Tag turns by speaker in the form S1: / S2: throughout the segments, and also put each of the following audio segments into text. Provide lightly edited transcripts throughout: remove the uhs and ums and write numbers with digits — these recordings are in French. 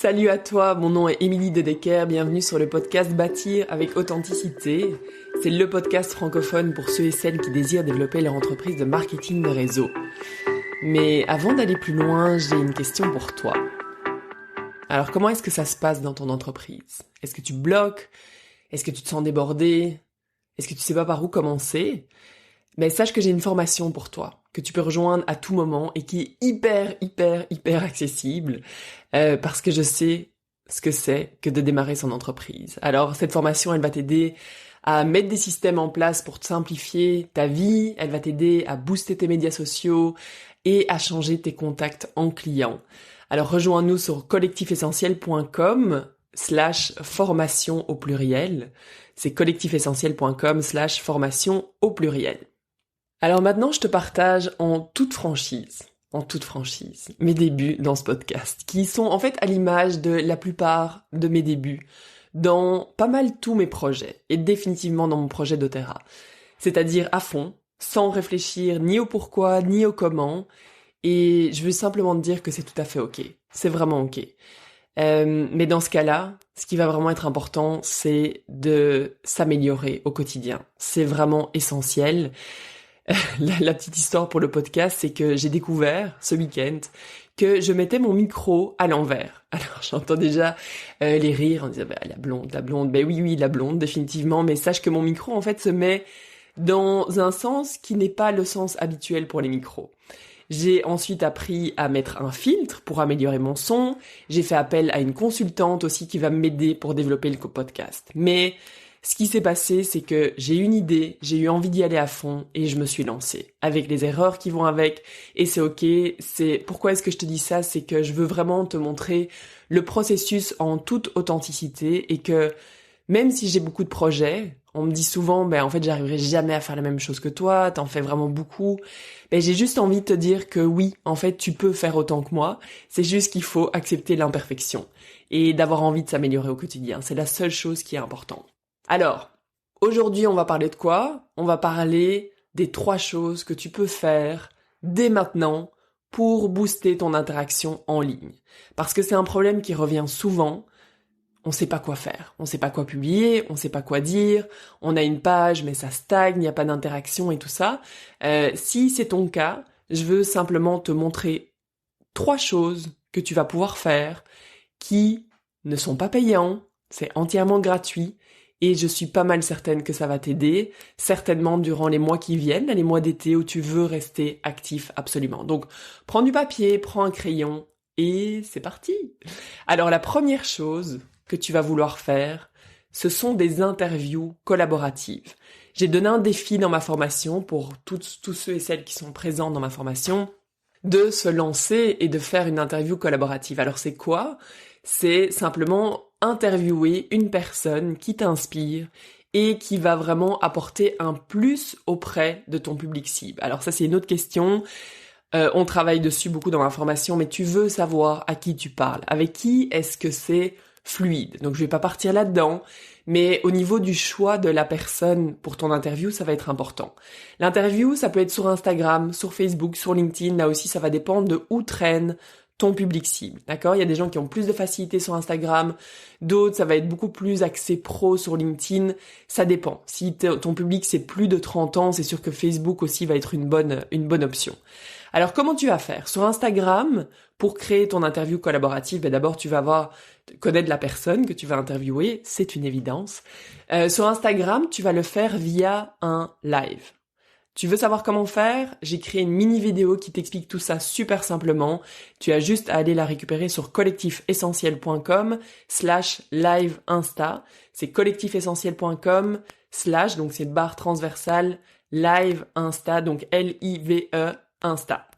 S1: Salut à toi, mon nom est Émilie Dedecker, bienvenue sur le podcast Bâtir avec authenticité. C'est le podcast francophone pour ceux et celles qui désirent développer leur entreprise de marketing de réseau. Mais avant d'aller plus loin, j'ai une question pour toi. Alors comment est-ce que ça se passe dans ton entreprise? Est-ce que tu bloques? Est-ce que tu te sens débordé? Est-ce que tu sais pas par où commencer? Ben sache que j'ai une formation pour toi, que tu peux rejoindre à tout moment et qui est hyper accessible, parce que je sais ce que c'est que de démarrer son entreprise. Alors cette formation, elle va t'aider à mettre des systèmes en place pour te simplifier ta vie, elle va t'aider à booster tes médias sociaux et à changer tes contacts en clients. Alors rejoins-nous sur collectifessentiel.com/formation au pluriel. C'est collectifessentiel.com/formation au pluriel. Alors maintenant, je te partage en toute franchise, mes débuts dans ce podcast, qui sont en fait à l'image de la plupart de mes débuts dans pas mal tous mes projets, et définitivement dans mon projet doTERRA. C'est-à-dire à fond, sans réfléchir ni au pourquoi, ni au comment, et je veux simplement te dire que c'est tout à fait ok. C'est vraiment ok. Mais dans ce cas-là, ce qui va vraiment être important, c'est de s'améliorer au quotidien. C'est vraiment essentiel. La petite histoire pour le podcast, c'est que j'ai découvert ce week-end que je mettais mon micro à l'envers. Alors j'entends déjà les rires en disant la blonde, oui, la blonde définitivement, mais sache que mon micro en fait se met dans un sens qui n'est pas le sens habituel pour les micros. J'ai ensuite appris à mettre un filtre pour améliorer mon son. J'ai fait appel à une consultante aussi qui va m'aider pour développer le podcast. Mais ce qui s'est passé, c'est que j'ai eu une idée, j'ai eu envie d'y aller à fond et je me suis lancée. Avec les erreurs qui vont avec, et c'est ok. Pourquoi est-ce que je te dis ça? C'est que je veux vraiment te montrer le processus en toute authenticité et que même si j'ai beaucoup de projets, on me dit souvent, en fait, j'arriverai jamais à faire la même chose que toi, t'en fais vraiment beaucoup. J'ai juste envie de te dire que oui, en fait, tu peux faire autant que moi. C'est juste qu'il faut accepter l'imperfection et d'avoir envie de s'améliorer au quotidien. C'est la seule chose qui est importante. Alors, aujourd'hui, on va parler de quoi? On va parler des 3 choses que tu peux faire dès maintenant pour booster ton interaction en ligne. Parce que c'est un problème qui revient souvent. On sait pas quoi faire, on sait pas quoi publier, on sait pas quoi dire, on a une page mais ça stagne, il n'y a pas d'interaction et tout ça. Si c'est ton cas, je veux simplement te montrer 3 choses que tu vas pouvoir faire qui ne sont pas payants, c'est entièrement gratuit et je suis pas mal certaine que ça va t'aider, certainement durant les mois qui viennent, les mois d'été où tu veux rester actif absolument. Donc prends du papier, prends un crayon et c'est parti. Alors la première chose que tu vas vouloir faire, ce sont des interviews collaboratives. J'ai donné un défi dans ma formation pour tous ceux et celles qui sont présents dans ma formation de se lancer et de faire une interview collaborative. Alors c'est quoi? C'est simplement interviewer une personne qui t'inspire et qui va vraiment apporter un plus auprès de ton public cible. Alors ça c'est une autre question. On travaille dessus beaucoup dans ma formation, mais tu veux savoir à qui tu parles. Avec qui est-ce que c'est fluide. Donc je vais pas partir là-dedans, mais au niveau du choix de la personne pour ton interview, ça va être important. L'interview, ça peut être sur Instagram, sur Facebook, sur LinkedIn, là aussi ça va dépendre de où traîne ton public cible, d'accord? Il y a des gens qui ont plus de facilité sur Instagram, d'autres ça va être beaucoup plus axé pro sur LinkedIn, ça dépend. Si ton public c'est plus de 30 ans, c'est sûr que Facebook aussi va être une bonne option. Alors comment tu vas faire? Sur Instagram, pour créer ton interview collaborative, d'abord tu vas connaître la personne que tu vas interviewer, c'est une évidence. Sur Instagram, tu vas le faire via un live. Tu veux savoir comment faire? J'ai créé une mini vidéo qui t'explique tout ça super simplement. Tu as juste à aller la récupérer sur collectifessentiel.com/live Insta. C'est collectifessentiel.com/ donc c'est barre transversale live Insta, donc LIVE Insta.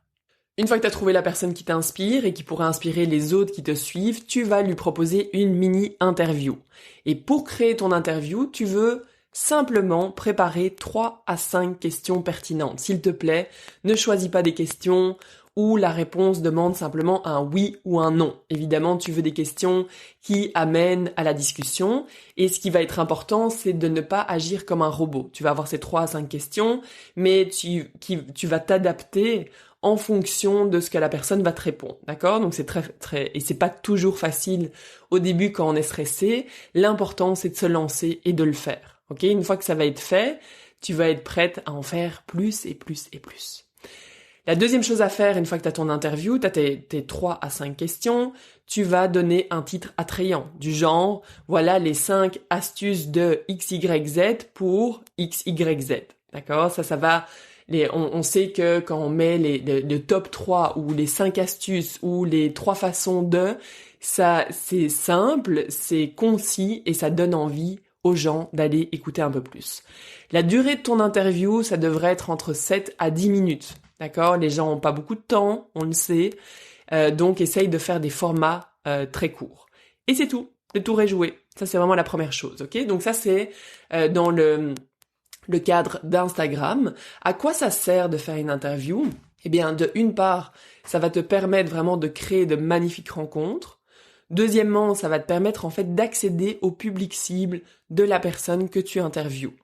S1: Une fois que tu as trouvé la personne qui t'inspire et qui pourra inspirer les autres qui te suivent, tu vas lui proposer une mini interview. Et pour créer ton interview, tu veux simplement préparer 3 à 5 questions pertinentes. S'il te plaît, ne choisis pas des questions où la réponse demande simplement un oui ou un non. Évidemment, tu veux des questions qui amènent à la discussion. Et ce qui va être important, c'est de ne pas agir comme un robot. Tu vas avoir ces 3 à 5 questions, mais tu vas t'adapter en fonction de ce que la personne va te répondre, d'accord? Donc c'est et c'est pas toujours facile au début quand on est stressé. L'important, c'est de se lancer et de le faire, ok? Une fois que ça va être fait, tu vas être prête à en faire plus et plus et plus. La deuxième chose à faire, une fois que tu as ton interview, tu as tes 3 à 5 questions, tu vas donner un titre attrayant, du genre, voilà les 5 astuces de XYZ pour XYZ. D'accord? Ça va, on sait que quand on met le top 3 ou les 5 astuces ou les 3 façons de, ça, c'est simple, c'est concis et ça donne envie aux gens d'aller écouter un peu plus. La durée de ton interview, ça devrait être entre 7 à 10 minutes. D'accord? Les gens ont pas beaucoup de temps, on le sait. Donc, essaye de faire des formats très courts. Et c'est tout. Le tour est joué. Ça, c'est vraiment la première chose. Ok? Donc, ça, c'est dans le cadre d'Instagram. À quoi ça sert de faire une interview? Eh bien, de une part, ça va te permettre vraiment de créer de magnifiques rencontres. Deuxièmement, ça va te permettre en fait d'accéder au public cible de la personne que tu interviews.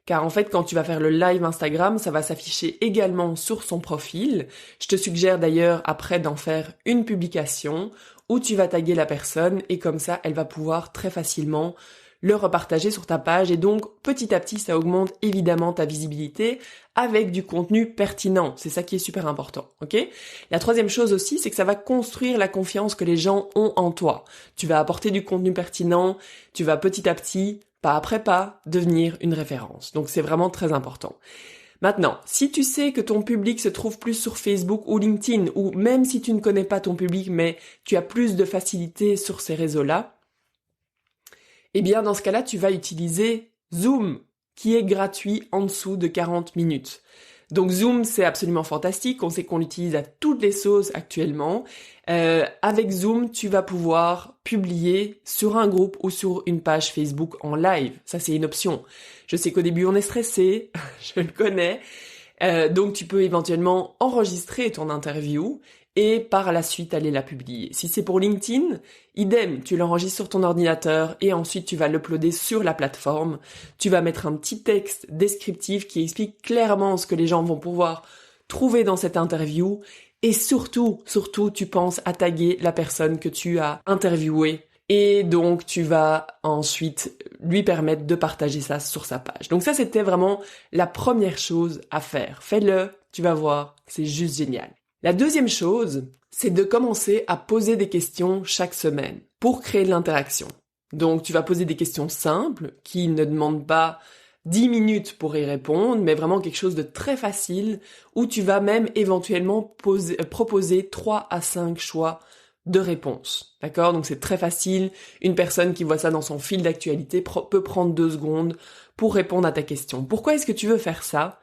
S1: Car en fait, quand tu vas faire le live Instagram, ça va s'afficher également sur son profil. Je te suggère d'ailleurs après d'en faire une publication où tu vas taguer la personne et comme ça, elle va pouvoir très facilement le repartager sur ta page et donc petit à petit, ça augmente évidemment ta visibilité avec du contenu pertinent. C'est ça qui est super important, ok? La troisième chose aussi, c'est que ça va construire la confiance que les gens ont en toi. Tu vas apporter du contenu pertinent, tu vas petit à petit pas après pas, devenir une référence. Donc c'est vraiment très important. Maintenant, si tu sais que ton public se trouve plus sur Facebook ou LinkedIn, ou même si tu ne connais pas ton public, mais tu as plus de facilité sur ces réseaux-là, eh bien dans ce cas-là, tu vas utiliser Zoom, qui est gratuit en dessous de 40 minutes. Donc Zoom, c'est absolument fantastique. On sait qu'on l'utilise à toutes les sauces actuellement. Avec Zoom, tu vas pouvoir publier sur un groupe ou sur une page Facebook en live. Ça, c'est une option. Je sais qu'au début, on est stressé. Je le connais. Donc, tu peux éventuellement enregistrer ton interview et par la suite aller la publier. Si c'est pour LinkedIn, idem, tu l'enregistres sur ton ordinateur et ensuite tu vas l'uploader sur la plateforme. Tu vas mettre un petit texte descriptif qui explique clairement ce que les gens vont pouvoir trouver dans cette interview et surtout, tu penses à taguer la personne que tu as interviewée et donc tu vas ensuite lui permettre de partager ça sur sa page. Donc ça, c'était vraiment la première chose à faire. Fais-le, tu vas voir, c'est juste génial. La deuxième chose, c'est de commencer à poser des questions chaque semaine pour créer de l'interaction. Donc, tu vas poser des questions simples qui ne demandent pas 10 minutes pour y répondre, mais vraiment quelque chose de très facile où tu vas même éventuellement proposer 3 à 5 choix de réponses. D'accord? Donc, c'est très facile. Une personne qui voit ça dans son fil d'actualité peut prendre 2 secondes pour répondre à ta question. Pourquoi est-ce que tu veux faire ça?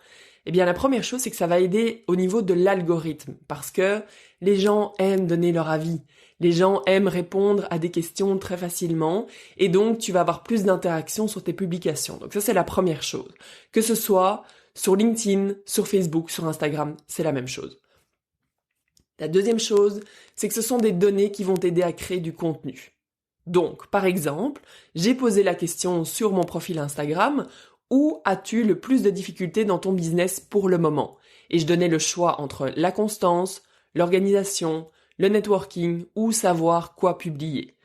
S1: Eh bien, la première chose, c'est que ça va aider au niveau de l'algorithme, parce que les gens aiment donner leur avis. Les gens aiment répondre à des questions très facilement, et donc tu vas avoir plus d'interactions sur tes publications. Donc ça, c'est la première chose. Que ce soit sur LinkedIn, sur Facebook, sur Instagram, c'est la même chose. La deuxième chose, c'est que ce sont des données qui vont t'aider à créer du contenu. Donc, par exemple, j'ai posé la question sur mon profil Instagram, où as-tu le plus de difficultés dans ton business pour le moment? Et je donnais le choix entre la constance, l'organisation, le networking ou savoir quoi publier.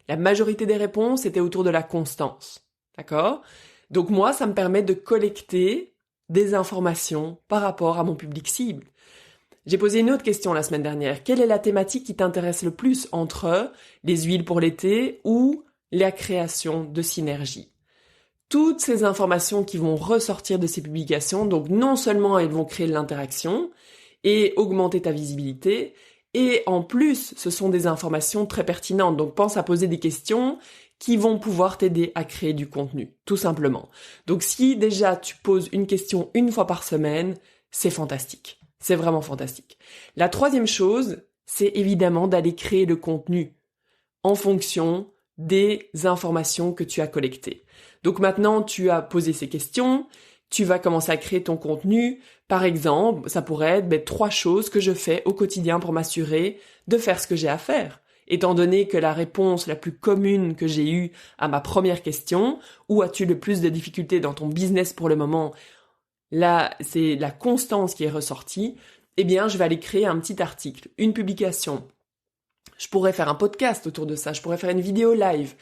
S1: La majorité des réponses étaient autour de la constance. D'accord? Donc moi, ça me permet de collecter des informations par rapport à mon public cible. J'ai posé une autre question la semaine dernière. Quelle est la thématique qui t'intéresse le plus entre les huiles pour l'été ou la création de synergie? Toutes ces informations qui vont ressortir de ces publications, donc non seulement elles vont créer de l'interaction et augmenter ta visibilité, et en plus, ce sont des informations très pertinentes. Donc pense à poser des questions qui vont pouvoir t'aider à créer du contenu, tout simplement. Donc si déjà tu poses une question une fois par semaine, c'est fantastique. C'est vraiment fantastique. La troisième chose, c'est évidemment d'aller créer le contenu en fonction des informations que tu as collectées. Donc maintenant, tu as posé ces questions, tu vas commencer à créer ton contenu. Par exemple, ça pourrait être 3 choses que je fais au quotidien pour m'assurer de faire ce que j'ai à faire. Étant donné que la réponse la plus commune que j'ai eue à ma première question, où as-tu le plus de difficultés dans ton business pour le moment, là, c'est la constance qui est ressortie. eh bien, je vais aller créer un petit article, une publication. Je pourrais faire un podcast autour de ça, je pourrais faire une vidéo live.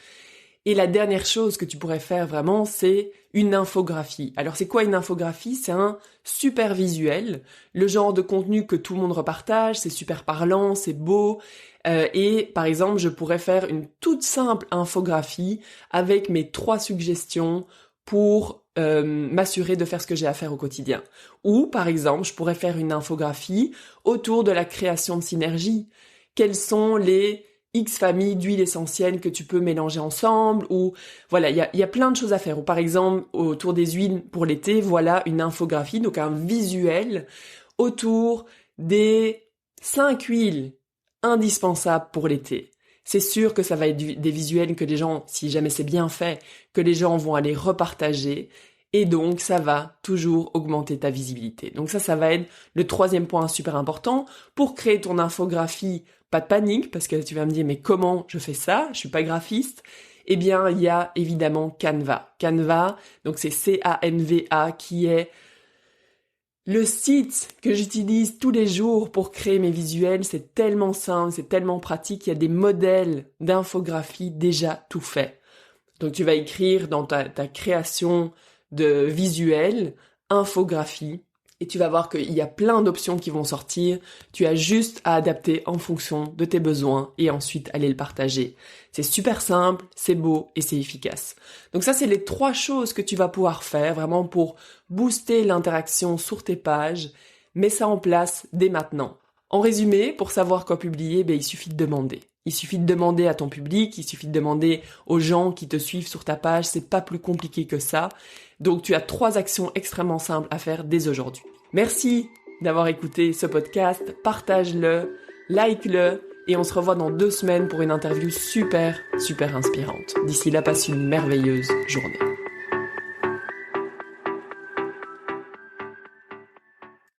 S1: Et la dernière chose que tu pourrais faire vraiment, c'est une infographie. Alors c'est quoi une infographie? C'est un super visuel, le genre de contenu que tout le monde repartage, c'est super parlant, c'est beau. Et par exemple, je pourrais faire une toute simple infographie avec mes 3 suggestions pour m'assurer de faire ce que j'ai à faire au quotidien. Ou par exemple, je pourrais faire une infographie autour de la création de synergie. Quelles sont les X familles d'huiles essentielles que tu peux mélanger ensemble, ou voilà, il y a plein de choses à faire. Ou par exemple, autour des huiles pour l'été, voilà une infographie, donc un visuel autour des 5 huiles indispensables pour l'été. C'est sûr que ça va être des visuels que les gens, si jamais c'est bien fait, que les gens vont aller repartager, et donc ça va toujours augmenter ta visibilité. Donc ça va être le 3e point super important. Pour créer ton infographie, pas de panique, parce que tu vas me dire, mais comment je fais ça? Je suis pas graphiste. Eh bien, il y a évidemment Canva. Canva, donc c'est C-A-N-V-A, qui est le site que j'utilise tous les jours pour créer mes visuels. C'est tellement simple, c'est tellement pratique. Il y a des modèles d'infographie déjà tout faits. Donc tu vas écrire dans ta création de visuels, infographie, et tu vas voir qu'il y a plein d'options qui vont sortir. Tu as juste à adapter en fonction de tes besoins et ensuite aller le partager. C'est super simple, c'est beau et c'est efficace. Donc ça, c'est les 3 choses que tu vas pouvoir faire vraiment pour booster l'interaction sur tes pages. Mets ça en place dès maintenant. En résumé, pour savoir quoi publier, il suffit de demander. Il suffit de demander à ton public, il suffit de demander aux gens qui te suivent sur ta page, c'est pas plus compliqué que ça. Donc tu as 3 actions extrêmement simples à faire dès aujourd'hui. Merci d'avoir écouté ce podcast, partage-le, like-le, et on se revoit dans 2 semaines pour une interview super inspirante. D'ici là, passe une merveilleuse journée.